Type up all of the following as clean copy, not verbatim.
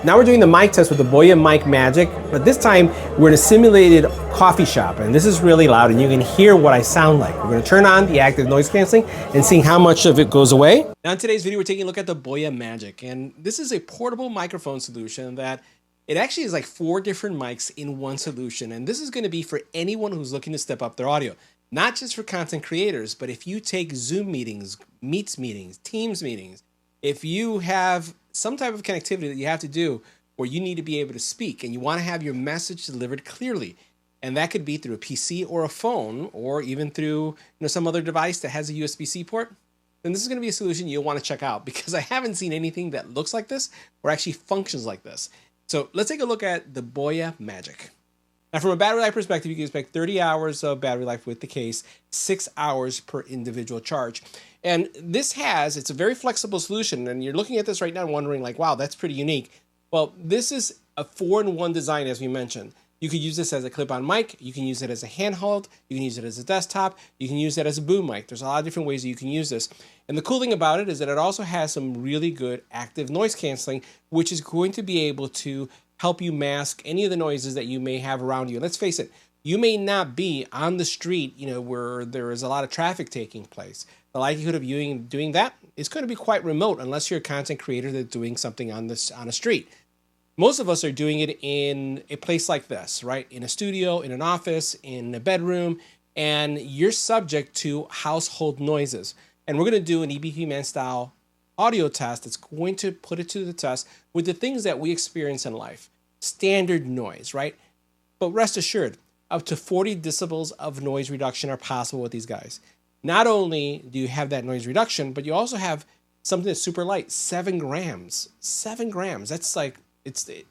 Now we're doing the mic test with the BOYA Mic Magic, but this time we're in a simulated coffee shop, and this is really loud, and you can hear what I sound like. We're going to turn on the active noise canceling and see how much of it goes away. Now in today's video, we're taking a look at the BOYA Magic, and this is a portable microphone solution that it actually is like 4 different mics in one solution, and this is going to be for anyone who's looking to step up their audio. Not just for content creators, but if you take Zoom meetings, Meets meetings, Teams meetings, if you have some type of connectivity that you have to do where you need to be able to speak and you want to have your message delivered clearly, and that could be through a PC or a phone or even through some other device that has a USB-C port, then this is going to be a solution you'll want to check out because I haven't seen anything that looks like this or actually functions like this. So let's take a look at the BOYA Magic. Now from a battery life perspective, you can expect 30 hours of battery life with the case, 6 hours per individual charge. And this it's a very flexible solution, and you're looking at this right now and wondering like, wow, that's pretty unique. Well, this is a 4-in-1 design, as we mentioned. You could use this as a clip-on mic, you can use it as a handheld, you can use it as a desktop, you can use it as a boom mic. There's a lot of different ways that you can use this. And the cool thing about it is that it also has some really good active noise canceling, which is going to be able to help you mask any of the noises that you may have around you. Let's face it, you may not be on the street, where there is a lot of traffic taking place. The likelihood of you doing that is going to be quite remote unless you're a content creator that's doing something on a street. Most of us are doing it in a place like this, right? In a studio, in an office, in a bedroom, and you're subject to household noises. And we're going to do an EBPMAN style audio test that's going to put it to the test with the things that we experience in life. Standard noise, right? But rest assured, up to 40 decibels of noise reduction are possible with these guys. Not only do you have that noise reduction, but you also have something that's super light, 7 grams. 7 grams, that's like,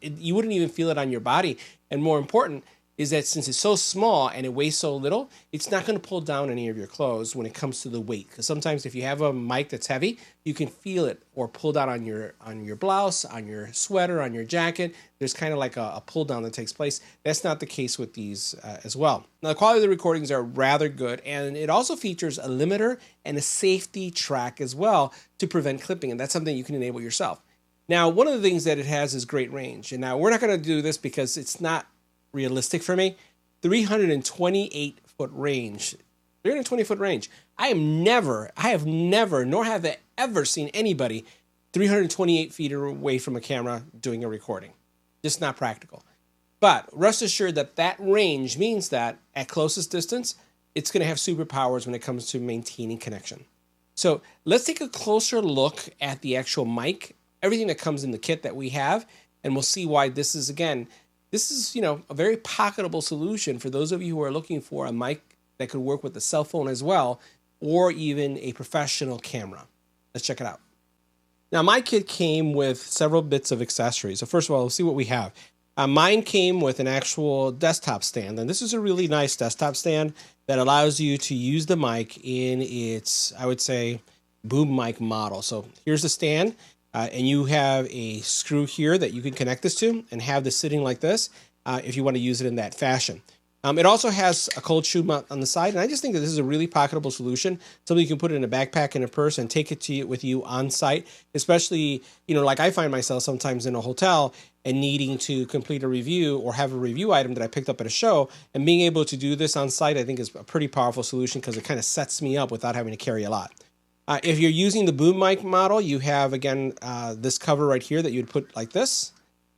you wouldn't even feel it on your body. And more important is that since it's so small and it weighs so little, it's not going to pull down any of your clothes when it comes to the weight. Because sometimes if you have a mic that's heavy, you can feel it or pull down on your blouse, on your sweater, on your jacket. There's kind of like a pull down that takes place. That's not the case with these as well. Now the quality of the recordings are rather good, and it also features a limiter and a safety track as well to prevent clipping, and that's something you can enable yourself. Now one of the things that it has is great range, and now we're not going to do this because it's not realistic for me. 328 foot range. 320 foot range. I have never, nor have I ever seen anybody 328 feet away from a camera doing a recording. Just not practical. But rest assured that that range means that at closest distance, it's going to have superpowers when it comes to maintaining connection. So let's take a closer look at the actual mic, everything that comes in the kit that we have, and we'll see why this is, again, a very pocketable solution for those of you who are looking for a mic that could work with a cell phone as well, or even a professional camera. Let's check it out. Now, my kit came with several bits of accessories. So first of all, let's see what we have. Mine came with an actual desktop stand, and this is a really nice desktop stand that allows you to use the mic in its, I would say, boom mic model. So here's the stand. And you have a screw here that you can connect this to and have this sitting like this if you want to use it in that fashion. It also has a cold shoe mount on the side, and I just think that this is a really pocketable solution, something you can put in a backpack, in a purse, and take it with you on site, especially, like I find myself sometimes in a hotel and needing to complete a review or have a review item that I picked up at a show, and being able to do this on site I think is a pretty powerful solution because it kind of sets me up without having to carry a lot. If you're using the boom mic model, you have, again, this cover right here that you'd put like this.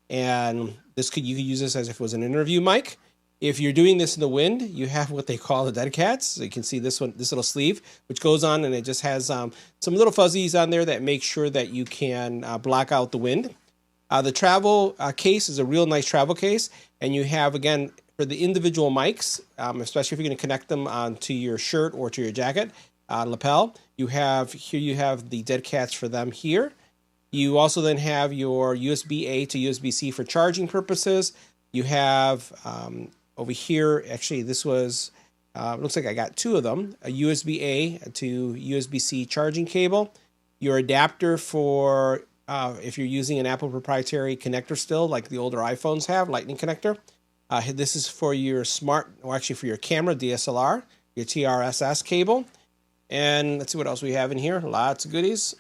And you could use this as if it was an interview mic. If you're doing this in the wind, you have what they call the dead cats. So you can see this little sleeve, which goes on, and it just has some little fuzzies on there that make sure that you can block out the wind. The travel case is a real nice travel case. And you have, again, for the individual mics, especially if you're going to connect them onto your shirt or to your jacket, lapel. You have the dead cats for them here. You also then have your USB-A to USB-C for charging purposes. You have over here, actually this was, looks like I got 2 of them, a USB-A to USB-C charging cable. Your adapter for, if you're using an Apple proprietary connector still, like the older iPhones have, lightning connector. This is for your for your camera, DSLR, your TRSS cable. And let's see what else we have in here. Lots of goodies.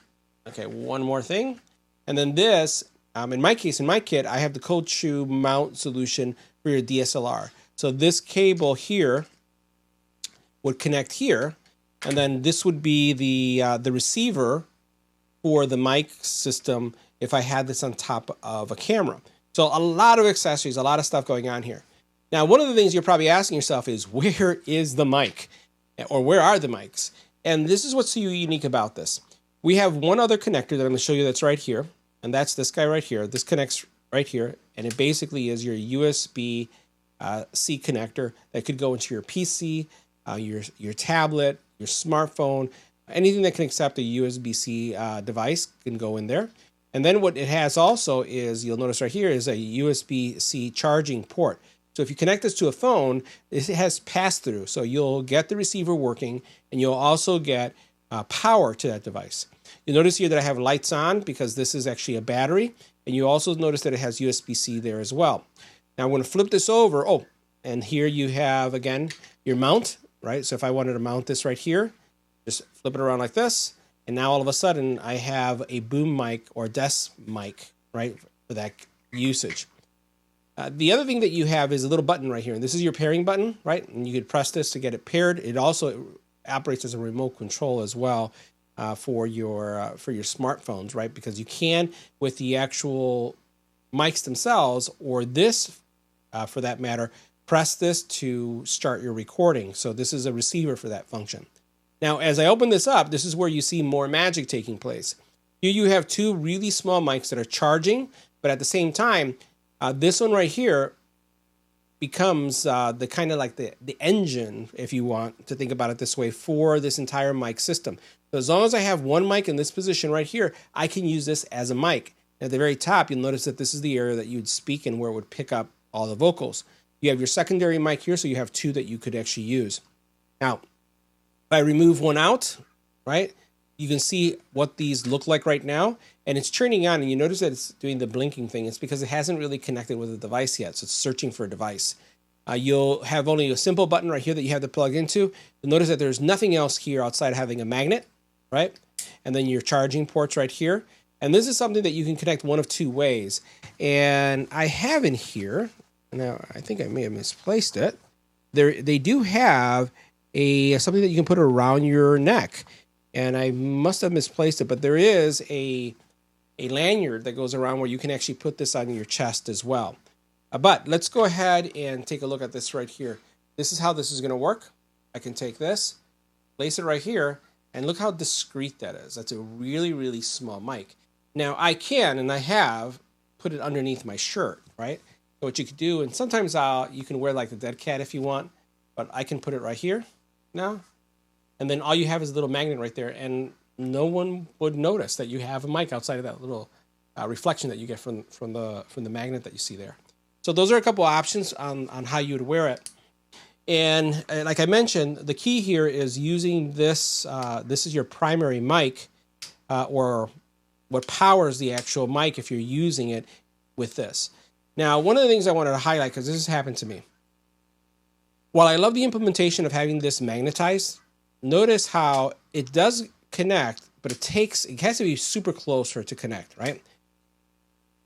Okay, one more thing. And then this In my case, in my kit, I have the cold shoe mount solution for your DSLR. So this cable here would connect here, and then this would be the receiver for the mic system if I had this on top of a camera. So a lot of accessories, a lot of stuff going on here. Now, one of the things you're probably asking yourself is, where is the mic? Or where are the mics? And this is what's so unique about this. We have one other connector that I'm going to show you that's right here, and that's this guy right here. This connects right here, and it basically is your USB-C connector that could go into your PC, your tablet, your smartphone, anything that can accept a USB-C device can go in there. And then what it has also is, you'll notice right here, is a USB-C charging port. So if you connect this to a phone, it has pass-through. So you'll get the receiver working, and you'll also get power to that device. You'll notice here that I have lights on because this is actually a battery. And you also notice that it has USB-C there as well. Now I'm going to flip this over. Oh, and here you have, again, your mount, right? So if I wanted to mount this right here, just flip it around like this. And now all of a sudden I have a boom mic or desk mic, right, for that usage. The other thing that you have is a little button right here. And this is your pairing button, right? And you could press this to get it paired. It also operates as a remote control as well for your smartphones, right? Because you can, with the actual mics themselves, or this, for that matter, press this to start your recording. So this is a receiver for that function. Now, as I open this up, this is where you see more magic taking place. Here you have two really small mics that are charging, but at the same time, this one right here becomes the kind of like the engine, if you want to think about it this way, for this entire mic system. So as long as I have one mic in this position right here, I can use this as a mic. At the very top, you'll notice that this is the area that you'd speak in, where it would pick up all the vocals. You have your secondary mic here, so you have two that you could actually use. Now, if I remove one out, right, you can see what these look like right now, and it's turning on, and you notice that it's doing the blinking thing. It's because it hasn't really connected with the device yet, so it's searching for a device. You'll have only a simple button right here that you have to plug into. You'll notice that there's nothing else here outside of having a magnet, right? And then your charging ports right here. And this is something that you can connect one of two ways. And I have in here, now I think I may have misplaced it. They do have something that you can put around your neck. And I must have misplaced it, but there is a lanyard that goes around where you can actually put this on your chest as well. But let's go ahead and take a look at this right here. This is how this is going to work. I can take this, place it right here, and look how discreet that is. That's a really, really small mic. Now I can, and I have, put it underneath my shirt, right? So what you could do, and sometimes you can wear like the dead cat if you want, but I can put it right here now. And then all you have is a little magnet right there, and no one would notice that you have a mic outside of that little reflection that you get from the magnet that you see there. So those are a couple options on how you would wear it. And like I mentioned, the key here is using this. This is your primary mic, or what powers the actual mic if you're using it with this. Now, one of the things I wanted to highlight, because this has happened to me. While I love the implementation of having this magnetized, notice how it does connect, but it has to be super close for it to connect, right?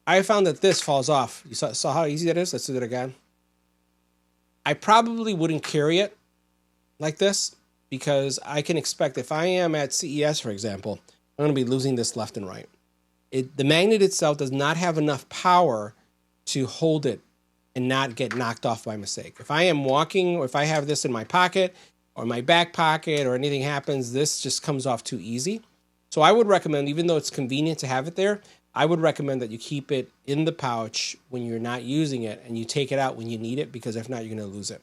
I found that this falls off. You saw how easy that is? Let's do that again. I probably wouldn't carry it like this, because I can expect, if I am at CES, for example, I'm going to be losing this left and right. The magnet itself does not have enough power to hold it and not get knocked off by mistake. If I am walking, or if I have this in my pocket or my back pocket or anything happens, this just comes off too easy. So I would recommend, even though it's convenient to have it there, I would recommend that you keep it in the pouch when you're not using it, and you take it out when you need it, because if not, you're going to lose it.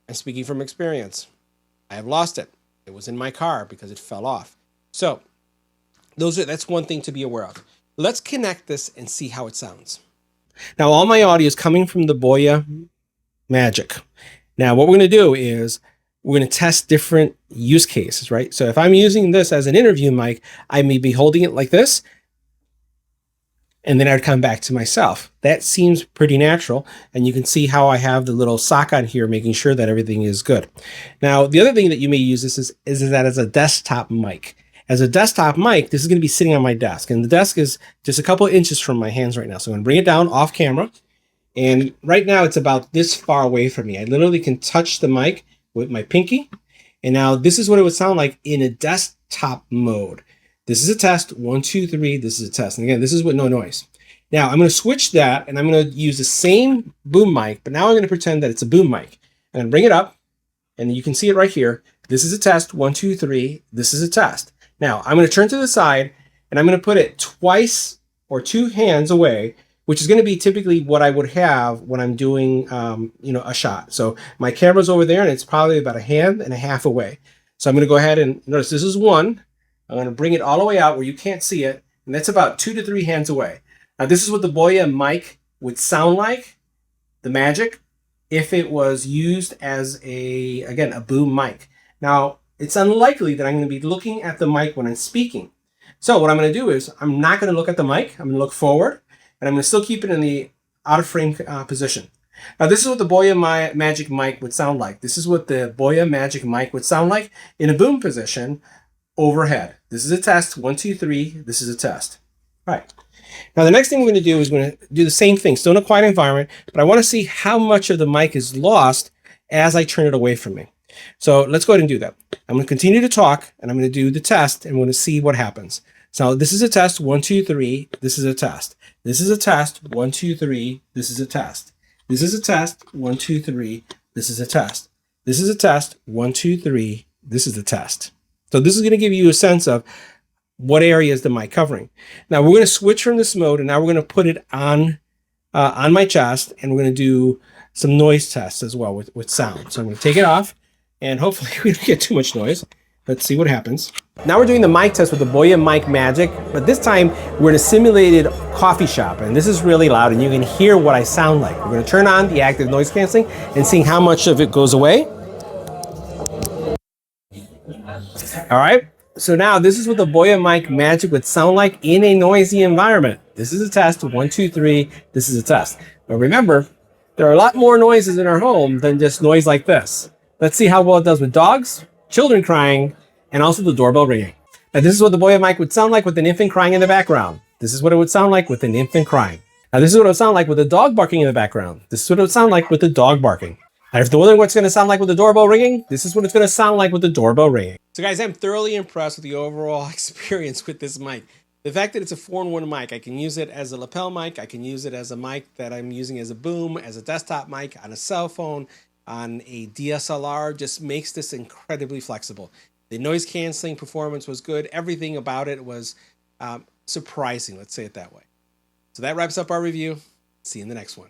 And speaking from experience, I have lost it. It was in my car because it fell off. So that's one thing to be aware of. Let's connect this and see how it sounds. Now, all my audio is coming from the BOYA Magic. Now, what we're going to do is we're going to test different use cases, right? So if I'm using this as an interview mic, I may be holding it like this, and then I'd come back to myself. That seems pretty natural, and you can see how I have the little sock on here, making sure that everything is good. Now, the other thing that you may use this is that as a desktop mic. As a desktop mic, this is going to be sitting on my desk, and the desk is just a couple of inches from my hands right now. So I'm going to bring it down off camera. And right now it's about this far away from me. I literally can touch the mic with my pinky. And now this is what it would sound like in a desktop mode. This is a test, 1, 2, 3, this is a test. And again, this is with no noise. Now I'm going to switch that and I'm going to use the same boom mic, but now I'm going to pretend that it's a boom mic. I'm going to bring it up and you can see it right here. This is a test, 1, 2, 3, this is a test. Now I'm going to turn to the side and I'm going to put it twice or 2 hands away, which is going to be typically what I would have when I'm doing, a shot. So my camera's over there and it's probably about 1.5 hands away. So I'm going to go ahead and notice this is 1. I'm going to bring it all the way out where you can't see it. And that's about 2 to 3 hands away. Now this is what the BOYA mic would sound like, the Magic, if it was used as a boom mic. Now it's unlikely that I'm going to be looking at the mic when I'm speaking. So what I'm going to do is I'm not going to look at the mic. I'm going to look forward. And I'm going to still keep it in the out of frame position. Now this is what the BOYA Magic mic would sound like. This is what the BOYA Magic mic would sound like in a boom position overhead. This is a test, 1, 2, 3, this is a test. All right. Now the next thing we're going to do is we're going to do the same thing, still in a quiet environment, but I want to see how much of the mic is lost as I turn it away from me. So let's go ahead and do that. I'm going to continue to talk and I'm going to do the test and we're going to see what happens. So this is a test, 1, 2, 3, this is a test. This is a test, 1, 2, 3, this is a test. This is a test, 1, 2, 3, this is a test. This is a test, 1, 2, 3, this is a test. So this is going to give you a sense of what area is the mic covering. Now we're going to switch from this mode and now we're going to put it on my chest and we're going to do some noise tests as well with sound. So I'm going to take it off and hopefully we don't get too much noise. Let's see what happens. Now we're doing the mic test with the BOYA Mic Magic, but this time we're in a simulated coffee shop and this is really loud and you can hear what I sound like. We're going to turn on the active noise canceling and see how much of it goes away. All right, so now this is what the BOYA Mic Magic would sound like in a noisy environment. This is a test, 1, 2, 3, this is a test. But remember, there are a lot more noises in our home than just noise like this. Let's see how well it does with dogs, children crying, and also the doorbell ringing. Now this is what the BOYA mic would sound like with an infant crying in the background. This is what it would sound like with an infant crying. Now this is what it would sound like with a dog barking in the background. This is what it would sound like with the dog barking. And if you're wondering what's going to sound like with the doorbell ringing, this is what it's going to sound like with the doorbell ringing. So guys, I'm thoroughly impressed with the overall experience with this mic. The fact that it's a 4-in-1 mic, I can use it as a lapel mic, I can use it as a mic that I'm using as a boom, as a desktop mic, on a cell phone, on a DSLR, just makes this incredibly flexible. The noise canceling performance was good. Everything about it was surprising, let's say it that way. So that wraps up our review. See you in the next one.